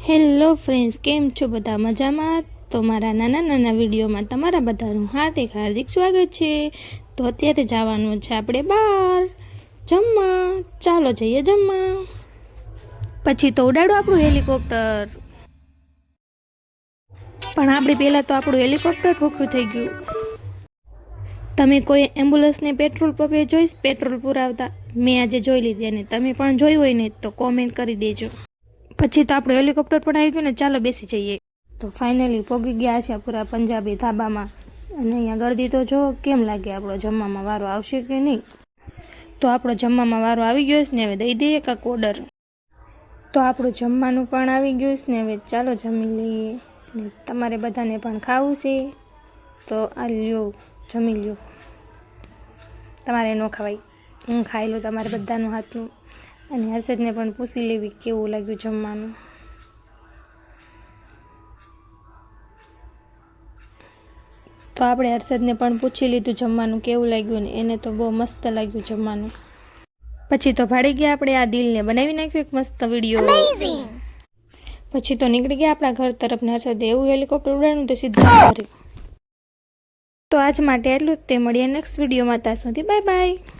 Hello friends, કેમ છો બધા? મજામાં? તો મારા નાના નાના વિડીયોમાં તમારા બધાનું હાર્દિક સ્વાગત છે। તો અત્યારે જવાનું છે આપણે બહાર જમવા। ચાલો જઈએ જમવા। પછી તો ઉડાડો આપણું હેલિકોપ્ટર। પણ આપણે પહેલાં તો આપણું હેલિકોપ્ટર ભૂખ્યું થઈ ગયું। તમે કોઈ એમ્બ્યુલન્સને પેટ્રોલ પંપે જોઈશ પેટ્રોલ પુરાવતા? મેં આજે જોઈ લીધી, અને તમે પણ જોઈ હોય ને તો કોમેન્ટ કરી દેજો। પછી તો આપણું હેલિકોપ્ટર પણ આવી ગયું ને, ચાલો બેસી જઈએ। તો ફાઇનલી પહોંચી ગયા છે પૂરા પંજાબી ધાબામાં। અને અહીંયા ગળદી તો જો કેમ લાગે, આપણો જમવામાં વારો આવશે કે નહીં। તો આપણો જમવામાં વારો આવી ગયો છે ને, હવે દઈ દઈએ કાંક ઓર્ડર। તો આપણું જમવાનું પણ આવી ગયું છે ને, હવે ચાલો જમી લઈએ। ને તમારે બધાને પણ ખાવું છે તો આ લ્યો, જમી લ્યો। તમારે ન ખવાય, હું ખાઈ લઉં તમારે બધાનું હાથનું। અને હર્ષદને પણ પૂછી લેવી કેવું લાગ્યું જમવાનું। તો આપણે હર્ષદને પણ પૂછી લીધું જમવાનું કેવું લાગ્યું, ને એને તો બહુ મસ્ત લાગ્યું જમવાનું। પછી તો ભાડી ગયા આપણે આ દિલને બનાવી નાખ્યું એક મસ્ત વિડીયો। પછી તો નીકળી ગયા આપણા ઘર તરફ, ને હર્ષદે એવું હેલિકોપ્ટર ઉડાડ્યું તો સીધા ઘરે। તો આજ માટે એટલું જ, તે મળીએ નેક્સ્ટ વિડીયોમાં। ત્યાં સુધી બાય બાય।